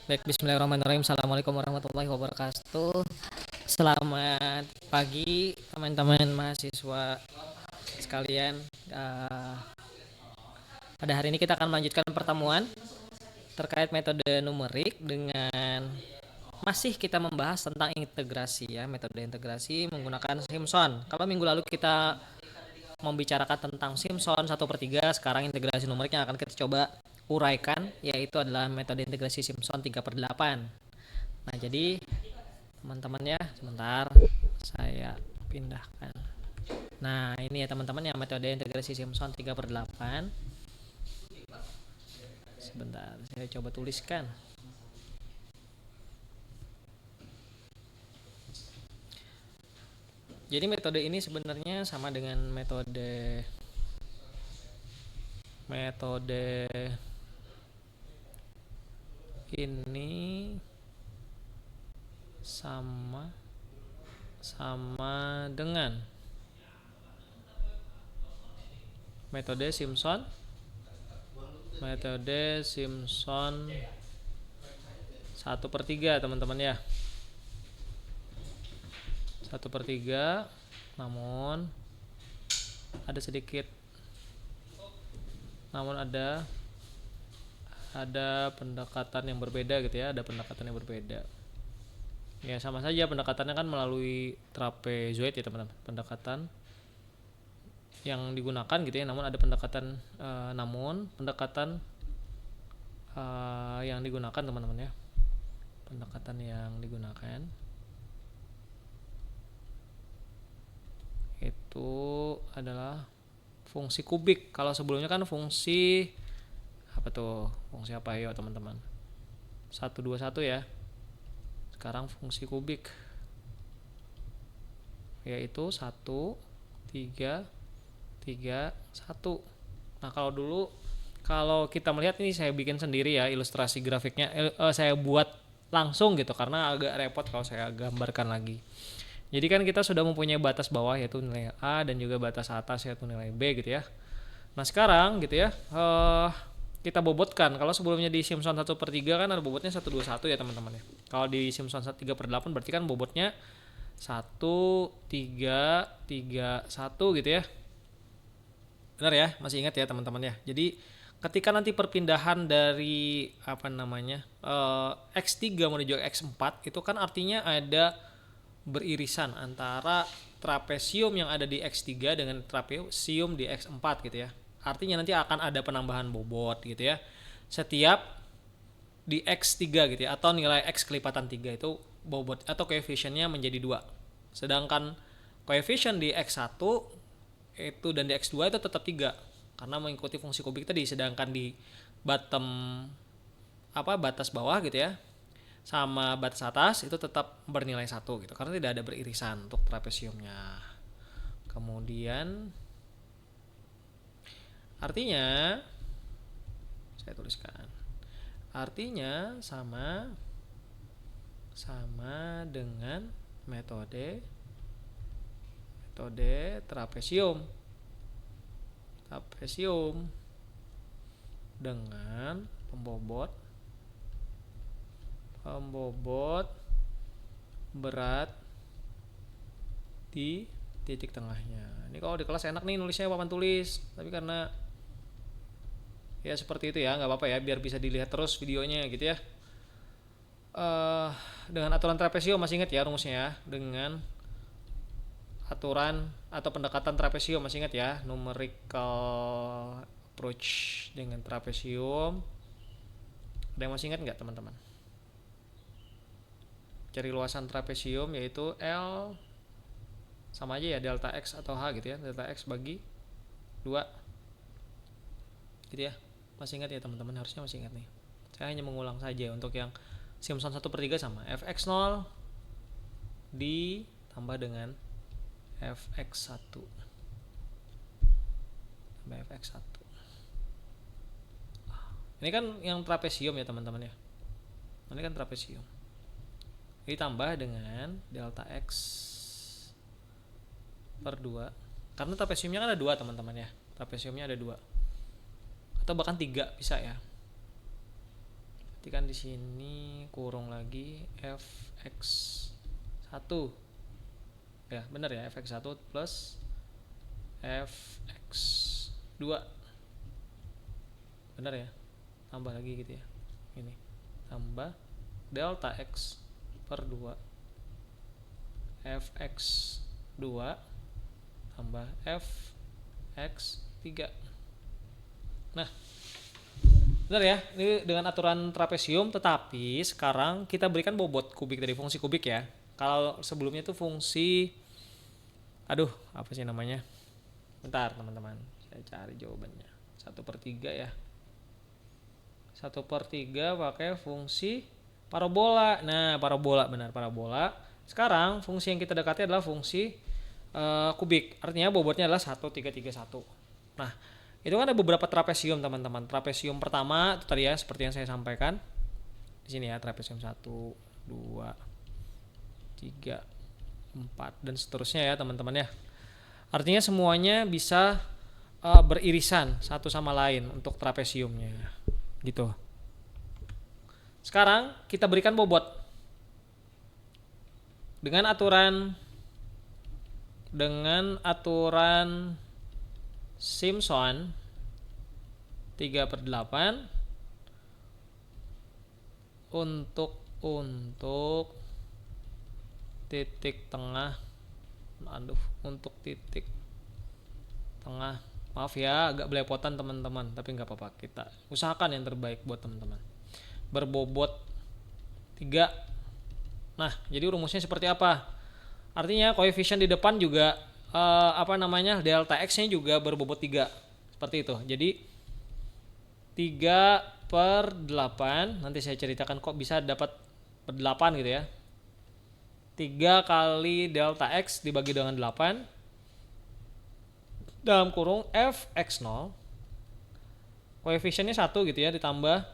Baik, bismillahirrahmanirrahim. Assalamualaikum warahmatullahi wabarakatuh. Selamat pagi teman-teman mahasiswa sekalian. Eh, Pada hari ini kita akan melanjutkan pertemuan terkait metode numerik dengan masih kita membahas tentang integrasi ya, metode integrasi menggunakan Simpson. Kalau minggu lalu kita membicarakan tentang Simpson 1/3, sekarang integrasi numerik yang akan kita coba uraikan yaitu adalah metode integrasi Simpson 3/8. Nah, jadi teman-teman ya, sebentar saya pindahkan. Nah, ini ya teman-teman ya, metode integrasi Simpson 3/8. Sebentar, saya coba tuliskan. Jadi metode ini sebenarnya sama dengan metode ini sama dengan metode Simpson 1/3 teman-teman ya. 1/3, namun ada sedikit, namun ada pendekatan yang berbeda gitu ya, ada pendekatan yang berbeda. Ya sama saja pendekatannya kan melalui trapezoid ya teman-teman, pendekatan yang digunakan gitu ya, namun ada pendekatan yang digunakan teman-teman ya, pendekatan yang digunakan itu adalah fungsi kubik. Kalau sebelumnya kan fungsi apa tuh, fungsi apa ya teman-teman, 121 ya, sekarang fungsi kubik yaitu 1 3 3 1. Nah, kalau kita melihat ini, saya bikin sendiri ya ilustrasi grafiknya, saya buat langsung gitu karena agak repot kalau saya gambarkan lagi. Jadi kan kita sudah mempunyai batas bawah yaitu nilai A dan juga batas atas yaitu nilai B gitu ya. Nah sekarang gitu ya, kita bobotkan. Kalau sebelumnya di Simpson 1/3 kan ada bobotnya 121 ya teman-teman ya. Kalau di Simpson 3/8 berarti kan bobotnya 1 3 3 1 gitu ya. Benar ya, masih ingat ya teman-teman ya. Jadi ketika nanti perpindahan dari X3 menuju X4 itu kan artinya ada beririsan antara trapesium yang ada di X3 dengan trapesium di X4 gitu ya. Artinya nanti akan ada penambahan bobot gitu ya. Setiap di X3 gitu ya, atau nilai X kelipatan 3 itu bobot atau koefisiennya menjadi 2. Sedangkan koefisien di X1 itu dan di X2 itu tetap 3 karena mengikuti fungsi kubik tadi. Sedangkan di batas bawah gitu ya sama batas atas itu tetap bernilai 1 gitu karena tidak ada beririsan untuk trapesiumnya. Kemudian artinya saya tuliskan, artinya sama dengan metode trapesium dengan pembobot berat di titik tengahnya. Ini kalau di kelas enak nih nulisnya papan tulis, tapi karena ya seperti itu ya, nggak apa-apa ya, biar bisa dilihat terus videonya gitu ya. Dengan aturan trapesium, masih ingat ya rumusnya ya, dengan aturan atau pendekatan trapesium, masih ingat ya, numerical approach dengan trapesium. Ada yang masih ingat nggak teman-teman? Cari luasan trapesium yaitu L sama aja ya delta X atau H gitu ya, delta X bagi 2 gitu ya. Masih ingat ya teman-teman, harusnya masih ingat nih. Saya hanya mengulang saja untuk yang Simpson 1/3 sama Fx0 ditambah dengan Fx1 tambah Fx1. Ini kan yang trapesium ya teman-teman ya, ini kan trapesium ditambah dengan delta X per 2 karena trapesiumnya kan ada 2 teman-teman ya, trapesiumnya ada 2 atau bahkan 3 bisa ya, Berarti kan di sini kurung lagi fx1. Ya, benar ya, fx1 plus fx2. Benar ya? Tambah lagi gitu ya. Ini. Tambah delta x per 2 fx2 tambah fx3. Nah, benar ya, ini dengan aturan trapesium, tetapi sekarang kita berikan bobot kubik dari fungsi kubik ya. Kalau sebelumnya itu fungsi, apa sih namanya? Bentar teman-teman, saya cari jawabannya. 1/3 ya. 1/3 pakai fungsi parabola. Nah, parabola, benar, parabola. Sekarang fungsi yang kita dekati adalah fungsi kubik, artinya bobotnya adalah 1331. Nah, itu kan ada beberapa trapesium teman-teman. Trapesium pertama itu tadi ya, seperti yang saya sampaikan di sini ya, trapesium 1, 2, 3, 4 dan seterusnya ya teman-teman ya. Artinya semuanya bisa beririsan satu sama lain untuk trapesiumnya gitu. Sekarang kita berikan bobot dengan aturan Simpson 3/8 untuk titik tengah. Untuk titik tengah. Maaf ya, agak belepotan teman-teman, tapi nggak apa-apa, kita usahakan yang terbaik buat teman-teman. Berbobot 3. Nah, jadi rumusnya seperti apa? Artinya koefisien di depan juga delta x-nya juga berbobot 3. Seperti itu. Jadi 3/8, nanti saya ceritakan kok bisa dapat per 8 gitu ya. 3 kali delta x dibagi dengan 8 dalam kurung fx0, koefisiennya 1 gitu ya, ditambah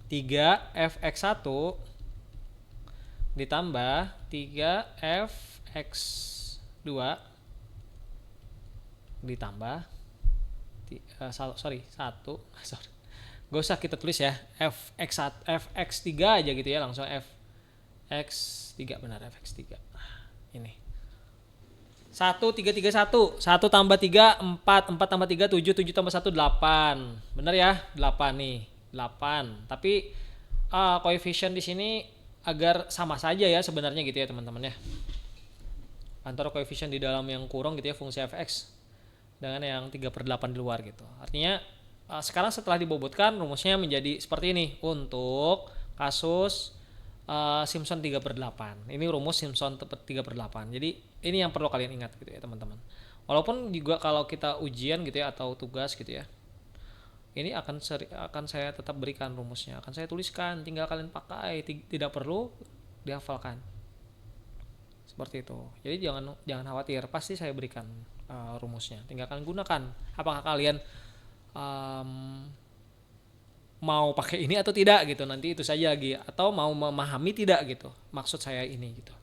3 fx1 ditambah 3 fx2 ditambah 1 gak usah kita tulis ya, fx3 aja gitu ya, langsung fx3, benar, fx3. Ini 1 3 3 1 1 tambah 3 4 4 tambah 3 7 7 tambah 1 8. Benar ya, 8 nih, 8. Tapi koefisien di sini agar sama saja ya sebenarnya gitu ya teman-teman ya, antara koefisien di dalam yang kurung gitu ya, fungsi fx, dengan yang 3/8 di luar gitu. Artinya sekarang setelah dibobotkan rumusnya menjadi seperti ini untuk kasus Simpson 3/8. Ini rumus Simpson 3/8. Jadi ini yang perlu kalian ingat gitu ya teman-teman. Walaupun juga kalau kita ujian gitu ya atau tugas gitu ya, ini akan saya tetap berikan rumusnya, akan saya tuliskan, tinggal kalian pakai, tidak perlu dihafalkan. Seperti itu. Jadi jangan khawatir, pasti saya berikan rumusnya, tinggal kalian gunakan. Apakah kalian mau pakai ini atau tidak gitu, nanti itu saja lagi, atau mau memahami tidak gitu maksud saya ini gitu.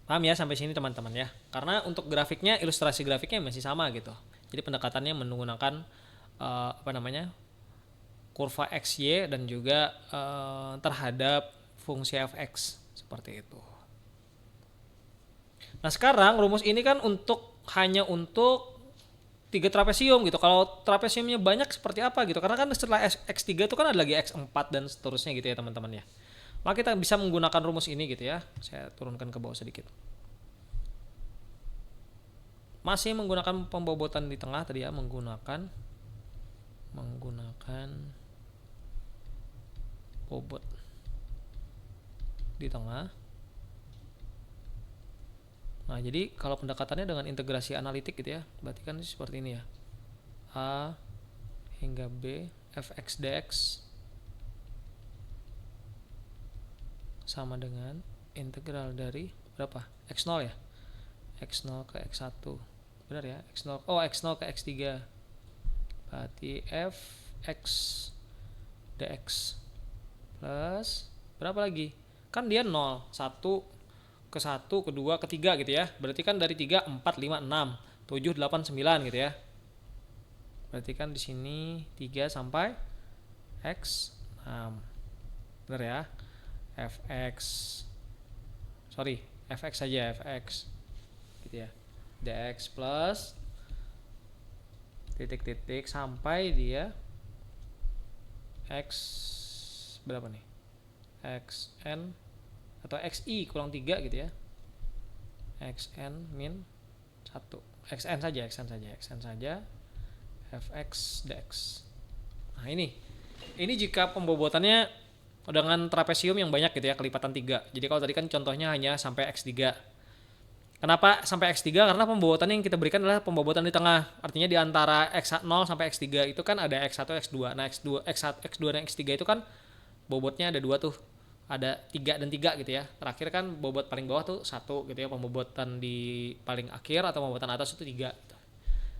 Paham ya sampai sini teman-teman ya? Karena untuk grafiknya, ilustrasi grafiknya masih sama gitu. Jadi pendekatannya menggunakan kurva XY dan juga terhadap fungsi fx seperti itu. Nah, sekarang rumus ini kan hanya untuk 3 trapesium gitu. Kalau trapesiumnya banyak seperti apa gitu? Karena kan setelah x3 itu kan ada lagi x4 dan seterusnya gitu ya teman-teman ya. Maka kita bisa menggunakan rumus ini gitu ya. Saya turunkan ke bawah sedikit. Masih menggunakan pembobotan di tengah tadi ya, menggunakan bobot di tengah. Nah, jadi kalau pendekatannya dengan integrasi analitik gitu ya, berarti kan seperti ini ya. A hingga B fx dx sama dengan integral dari berapa? X0 ya? X0 ke X1. Benar ya? X0 ke X3. Berarti fx dx plus berapa lagi? Kan dia 0, 1 ke 1, ke 2, ke 3 gitu ya. Berarti kan dari 3 4 5 6 7 8 9 gitu ya. Berarti kan di sini 3 sampai fx6. Bener ya? fx saja, fx gitu ya, dx plus titik-titik sampai dia x berapa nih, xn atau xi kurang 3 gitu ya, xn min 1, xn saja fx dx. Nah ini jika pembobotannya dengan trapesium yang banyak gitu ya, kelipatan 3. Jadi kalau tadi kan contohnya hanya sampai x3. Kenapa sampai x3? Karena pembobotan yang kita berikan adalah pembobotan di tengah. Artinya di antara x0 sampai x3 itu kan ada x1, x2. Nah, x2 dan x3 itu kan bobotnya ada 2 tuh. Ada 3 dan 3 gitu ya. Terakhir kan bobot paling bawah tuh 1 gitu ya. Pembobotan di paling akhir atau pembobotan atas itu 3 gitu.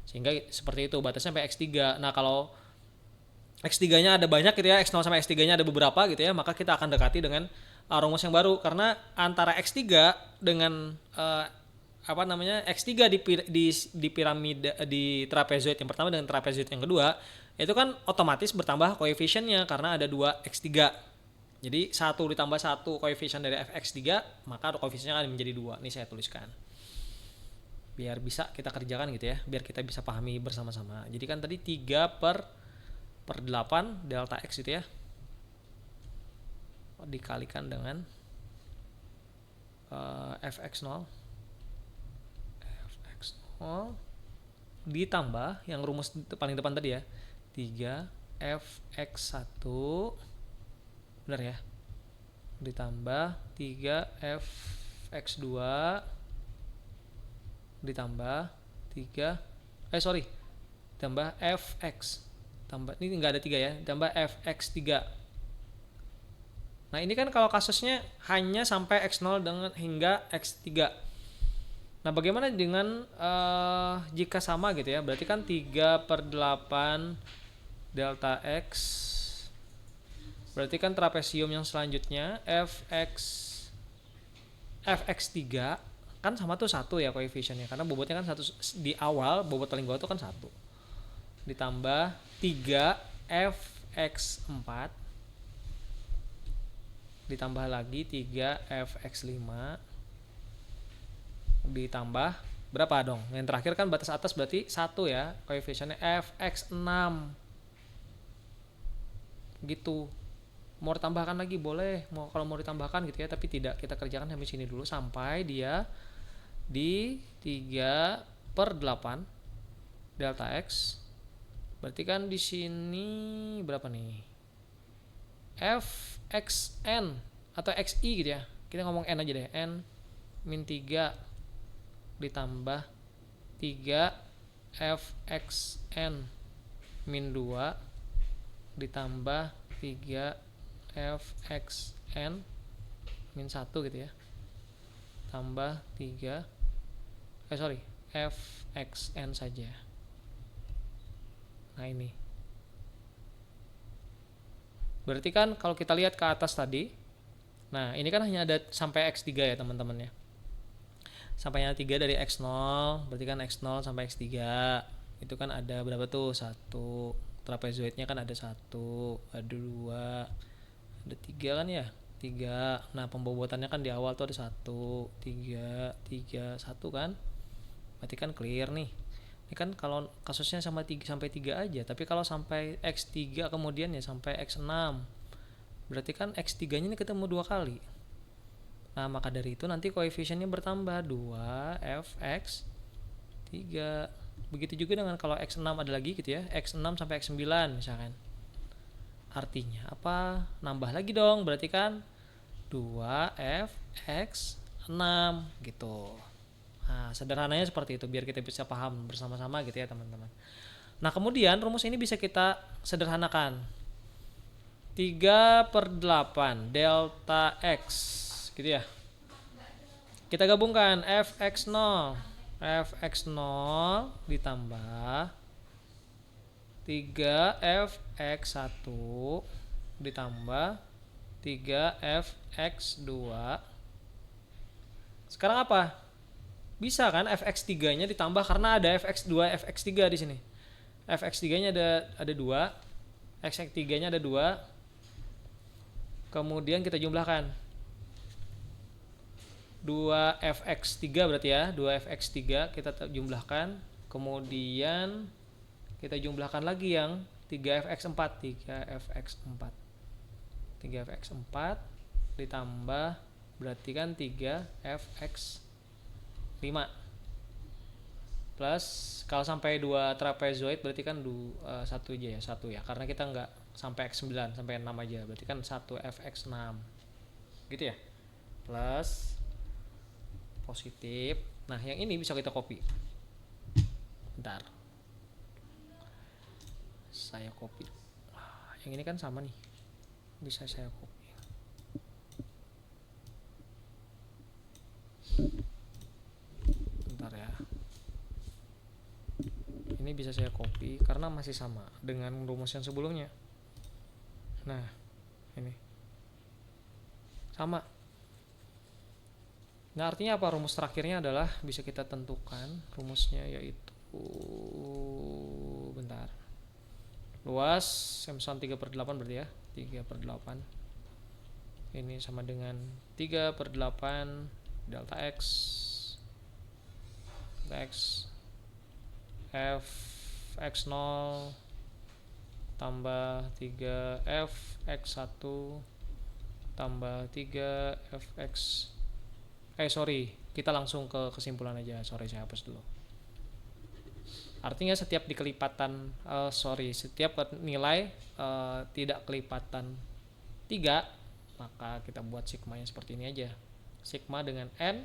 Sehingga seperti itu batasnya sampai x3. Nah, kalau x3-nya ada banyak gitu ya, x0 sampai x3-nya ada beberapa gitu ya, maka kita akan dekati dengan rumus yang baru. Karena antara x3 dengan x3 di piramida di trapezoid yang pertama dengan trapezoid yang kedua itu kan otomatis bertambah koefisiennya karena ada 2 x3. Jadi 1 ditambah 1 koefisien dari fx3, maka koefisiennya akan menjadi 2. Ini saya tuliskan biar bisa kita kerjakan gitu ya, biar kita bisa pahami bersama-sama. Jadi kan tadi 3 per 8 delta x gitu ya, dikalikan dengan fx0 ditambah yang rumus paling depan tadi ya, 3 fx1 benar ya, ditambah 3 fx2 ditambah 3 tambah fx tambah, ini enggak ada 3 ya, ditambah fx3. Nah ini kan kalau kasusnya hanya sampai x0 dengan hingga x3. Nah bagaimana dengan jika sama gitu ya, berarti kan 3 per 8 delta x, berarti kan trapesium yang selanjutnya fx3 kan sama tuh 1 ya koefisiennya, karena bobotnya kan 1 di awal, bobot paling bawah tuh kan 1, ditambah 3 fx4 ditambah lagi 3 fx5 ditambah berapa dong? Yang terakhir kan batas atas berarti 1 ya, koefisiennya fx6 gitu. Mau ditambahkan lagi boleh, kalau mau ditambahkan gitu ya, tapi tidak, kita kerjakan sampai sini dulu sampai dia di 3 per 8 delta x. Berarti kan di sini berapa nih? fxn atau xi gitu ya. Kita ngomong n aja deh, n min 3 ditambah 3 fxn min 2 ditambah 3 fxn min 1 gitu ya, tambah 3 fxn saja. Nah ini berarti kan kalau kita lihat ke atas tadi, nah ini kan hanya ada sampai x3 ya teman-teman ya, sampainya 3 dari x0, berarti kan x0 sampai x3 itu kan ada berapa tuh, 1, trapezoidnya kan ada 1, ada 2, ada 3 kan ya, 3. Nah pembobotannya kan di awal tuh ada 1, 3, 3, 1 kan, berarti kan clear nih. Ini kan kalau kasusnya sama 3 sampai 3 aja, tapi kalau sampai x3 kemudian ya sampai x6, berarti kan x3-nya ini ketemu 2 kali. Nah maka dari itu nanti koefisiennya bertambah 2 fx3. Begitu juga dengan kalau x6 ada lagi gitu ya, x6 sampai x9 misalkan. Artinya apa? Nambah lagi dong, berarti kan 2 fx6 gitu. Nah sederhananya seperti itu biar kita bisa paham bersama-sama gitu ya teman-teman. Nah kemudian rumus ini bisa kita sederhanakan, 3 per 8 delta x gitu ya, kita gabungkan fx0 ditambah 3 fx1 ditambah 3 fx2. Sekarang apa? Bisa kan fx3-nya ditambah karena ada fx2, fx3 di sini. Fx3-nya ada 2. X 3 nya ada 2, kemudian kita jumlahkan 2fx3 berarti ya, 2fx3 kita jumlahkan, kemudian kita jumlahkan lagi yang 3fx4 ditambah berarti kan 3fx5 plus kalau sampai 2 trapezoid berarti kan 1 aja ya, 1 ya, karena kita nggak sampai x9, sampai 6 aja, berarti kan 1fx6 gitu ya, plus positif. Nah yang ini bisa kita copy, bentar saya copy, yang ini kan sama nih, bisa saya copy. Bentar ya, ini bisa saya copy karena masih sama dengan rumus yang sebelumnya. Nah ini sama. Nah artinya apa? Rumus terakhirnya adalah bisa kita tentukan rumusnya, yaitu bentar, luas Simpson 3/8 berarti ya, 3/8 ini sama dengan 3/8 delta x f x0 tambah 3 f x1 tambah 3 f x kita langsung ke kesimpulan aja, saya hapus dulu. Artinya setiap dikelipatan setiap nilai tidak kelipatan 3, maka kita buat sigmanya seperti ini aja, sigma dengan n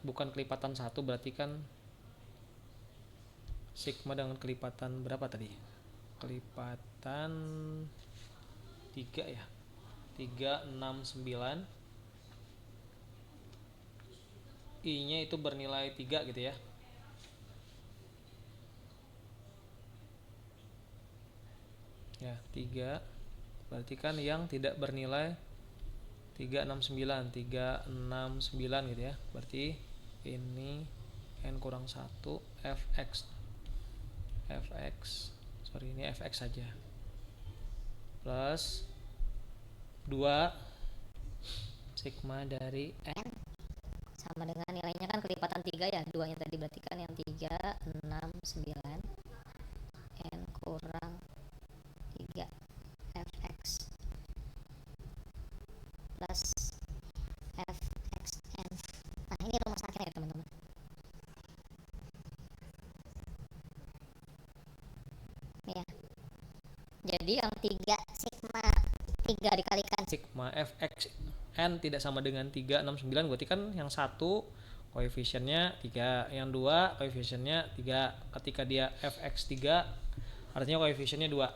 bukan kelipatan 1, berarti kan sigma dengan kelipatan berapa tadi, kelipatan 3 ya, 3, 6, 9, I nya itu bernilai 3 gitu ya. Ya 3, berarti kan yang tidak bernilai 369 gitu ya, berarti ini n kurang 1 ini fx saja, plus 2 sigma dari n sama dengan nilainya kan kelipatan 3 ya, 2 nya tadi, berarti kan yang 369 n kurang 3 fx plus fxn. Nah ini rumus akhirnya ya teman-teman. Ya, jadi yang 3 sigma 3 dikalikan sigma fx n tidak sama dengan 369, berarti kan yang 1 koefisiennya 3, yang 2 koefisiennya 3. Ketika dia fx3 artinya koefisiennya 2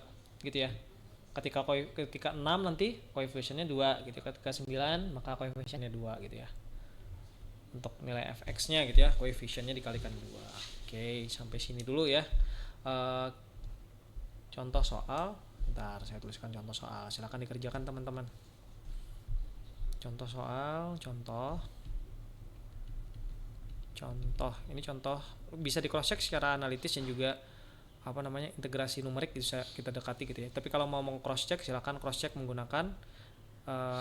gitu ya. Ketika 6 nanti koefisiennya 2 gitu. Ketika 9 maka koefisiennya 2 gitu ya. Untuk nilai fx nya gitu ya, koefisiennya dikalikan 2. Oke, sampai sini dulu ya. Contoh soal, bentar saya tuliskan contoh soal, silakan dikerjakan teman-teman. Contoh soal, contoh ini contoh bisa di cross check secara analitis dan juga integrasi numerik bisa kita dekati gitu ya. Tapi kalau mau cross check silakan cross check menggunakan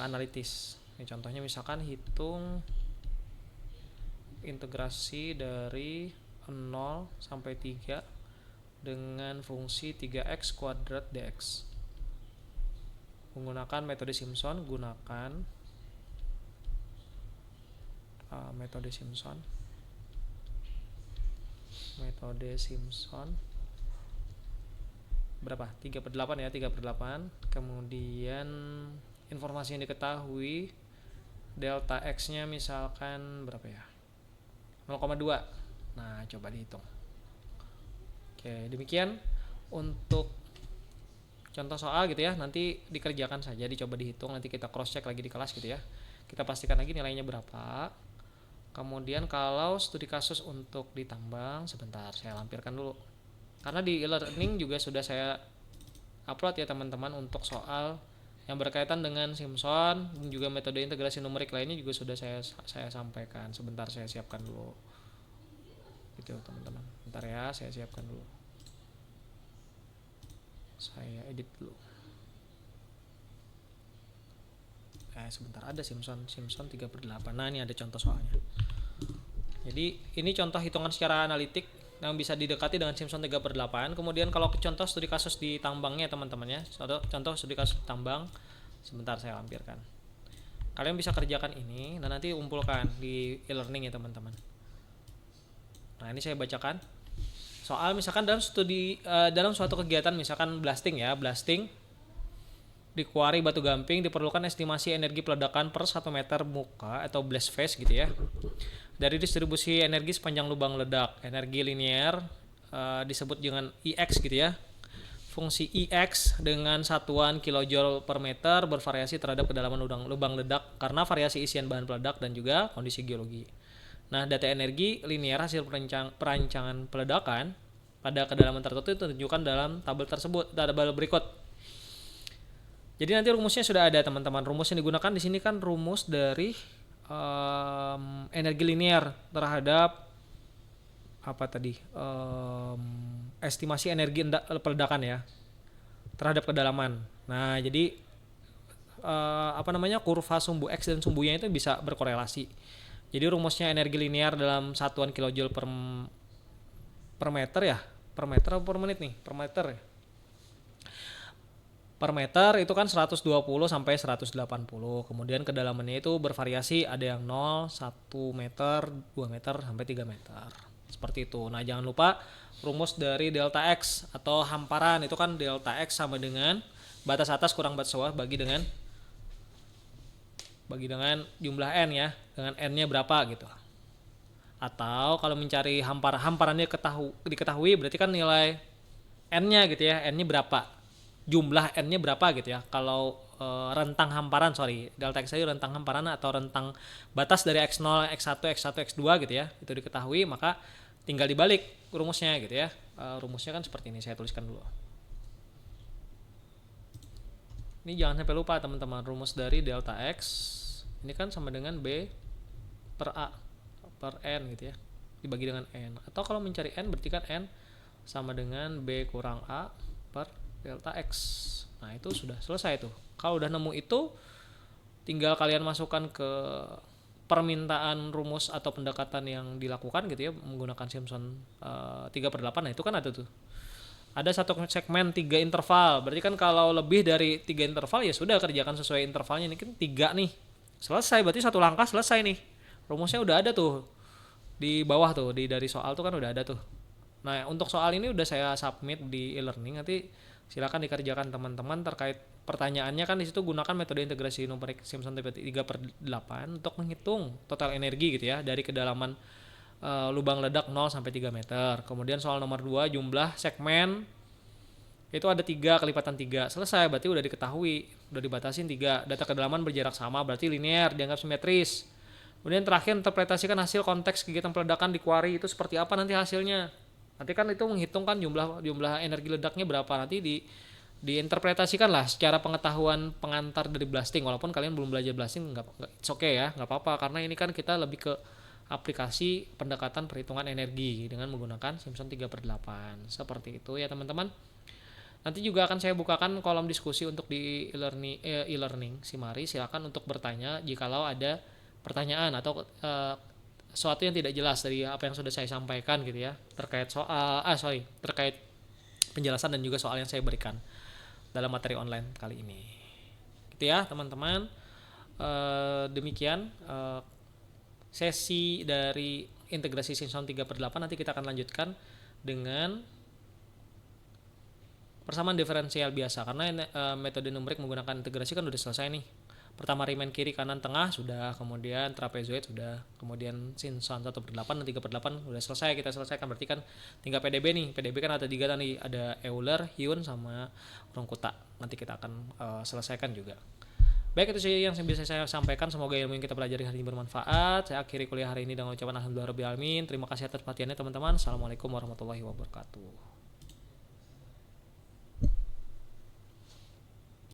analitis. Ini contohnya misalkan hitung integrasi dari 0 sampai 3 dengan fungsi 3x kuadrat dx menggunakan metode Simpson. Gunakan metode Simpson berapa? 3/8 ya, 3/8. Kemudian informasi yang diketahui delta x nya misalkan berapa ya, 0,2. Nah coba dihitung. Oke, demikian untuk contoh soal gitu ya. Nanti dikerjakan saja, dicoba dihitung, nanti kita cross check lagi di kelas gitu ya. Kita pastikan lagi nilainya berapa. Kemudian kalau studi kasus untuk ditambang, sebentar saya lampirkan dulu. Karena di e-learning juga sudah saya upload ya teman-teman, untuk soal yang berkaitan dengan Simpson dan juga metode integrasi numerik lainnya juga sudah saya sampaikan. Sebentar saya siapkan dulu. Gitu teman-teman. Bentar ya, saya siapkan dulu. Saya edit dulu. Sebentar, ada Simpson 3/8. Nah, ini ada contoh soalnya. Jadi ini contoh hitungan secara analitik yang bisa didekati dengan Simpson 3/8. Kemudian kalau contoh studi kasus di tambangnya teman-teman ya. Contoh studi kasus tambang. Sebentar saya lampirkan. Kalian bisa kerjakan ini dan nanti kumpulkan di e-learning ya teman-teman. Nah, ini saya bacakan. Soal misalkan dalam suatu kegiatan misalkan blasting di kuari batu gamping diperlukan estimasi energi peledakan per 1 meter muka atau blast phase gitu ya. Dari distribusi energi sepanjang lubang ledak, energi linear disebut dengan EX gitu ya. Fungsi EX dengan satuan kilojoule per meter bervariasi terhadap kedalaman lubang ledak karena variasi isian bahan peledak dan juga kondisi geologi. Nah, data energi linear hasil perancangan peledakan pada kedalaman tertentu ditunjukkan dalam tabel berikut. Jadi nanti rumusnya sudah ada teman-teman. Rumus yang digunakan di sini kan rumus dari energi linear terhadap estimasi energi peledakan ya terhadap kedalaman. Nah, jadi kurva sumbu X dan sumbu Y itu bisa berkorelasi. Jadi rumusnya energi linear dalam satuan kilojoule per meter ya. Per meter atau per menit nih? Per meter ya. Per meter itu kan 120 sampai 180. Kemudian kedalamannya itu bervariasi, ada yang 0, 1 meter, 2 meter sampai 3 meter. Seperti itu. Nah, jangan lupa rumus dari delta X atau hamparan itu kan delta X sama dengan batas atas kurang batas bawah bagi dengan jumlah N ya, dengan N-nya berapa gitu. Atau kalau mencari hamparannya diketahui berarti kan nilai N-nya gitu ya, N-nya berapa. Jumlah N-nya berapa gitu ya. Kalau rentang hamparan, delta X itu rentang hamparan atau rentang batas dari X0, X1, X1, X2 gitu ya. Itu diketahui, maka tinggal dibalik rumusnya gitu ya. Rumusnya kan seperti ini, saya tuliskan dulu. Ini jangan sampai lupa teman-teman, rumus dari delta X ini kan sama dengan B per A per N gitu ya. Dibagi dengan N. Atau kalau mencari N berarti kan N sama dengan B kurang A per delta X. Nah, itu sudah selesai tuh. Kalau udah nemu itu, tinggal kalian masukkan ke permintaan rumus atau pendekatan yang dilakukan gitu ya menggunakan Simpson 3/8. Nah, itu kan ada tuh. Ada satu segmen 3 interval. Berarti kan kalau lebih dari 3 interval ya sudah kerjakan sesuai intervalnya. Ini kan 3 nih. Selesai, berarti satu langkah selesai nih. Rumusnya udah ada tuh. Di bawah tuh, dari soal tuh kan udah ada tuh. Nah, untuk soal ini udah saya submit di e-learning. Nanti silakan dikerjakan teman-teman. Terkait pertanyaannya kan di situ gunakan metode integrasi numerik Simpson 3/8 untuk menghitung total energi gitu ya dari kedalaman lubang ledak 0 sampai 3 meter. Kemudian soal nomor 2 jumlah segmen itu ada 3 kelipatan 3. Selesai, berarti udah diketahui, udah dibatasin 3. Data kedalaman berjarak sama berarti linear, dianggap simetris. Kemudian terakhir interpretasikan hasil konteks kegiatan peledakan di kuari itu seperti apa nanti hasilnya. Nanti kan itu menghitungkan jumlah energi ledaknya berapa, nanti diinterpretasikan lah secara pengetahuan pengantar dari blasting. Walaupun kalian belum belajar blasting, it's okay ya, nggak apa-apa, karena ini kan kita lebih ke aplikasi pendekatan perhitungan energi dengan menggunakan Simpson 3/8 seperti itu ya teman-teman. Nanti juga akan saya bukakan kolom diskusi untuk di e-learning Simari. Silakan untuk bertanya jikalau ada pertanyaan atau sesuatu yang tidak jelas dari apa yang sudah saya sampaikan gitu ya, terkait terkait penjelasan dan juga soal yang saya berikan dalam materi online kali ini. Gitu ya teman-teman. Demikian sesi dari integrasi Simpson 3/8. Nanti kita akan lanjutkan dengan persamaan diferensial biasa, karena metode numerik menggunakan integrasi kan udah selesai nih. Pertama Riemann kiri kanan tengah sudah, kemudian trapezoid sudah, kemudian Simpson 1/8 dan 3/8 sudah selesai, kita selesaikan. Berarti kan tinggal PDB nih. PDB kan ada 3 tadi, ada Euler, Hyun sama Ronkuta. Nanti kita akan selesaikan juga. Baik, itu sih yang bisa saya sampaikan. Semoga ilmu yang kita pelajari hari ini bermanfaat. Saya akhiri kuliah hari ini dengan ucapan alhamdulillahirabbil alamin. Terima kasih atas perhatiannya teman-teman. Assalamualaikum warahmatullahi wabarakatuh.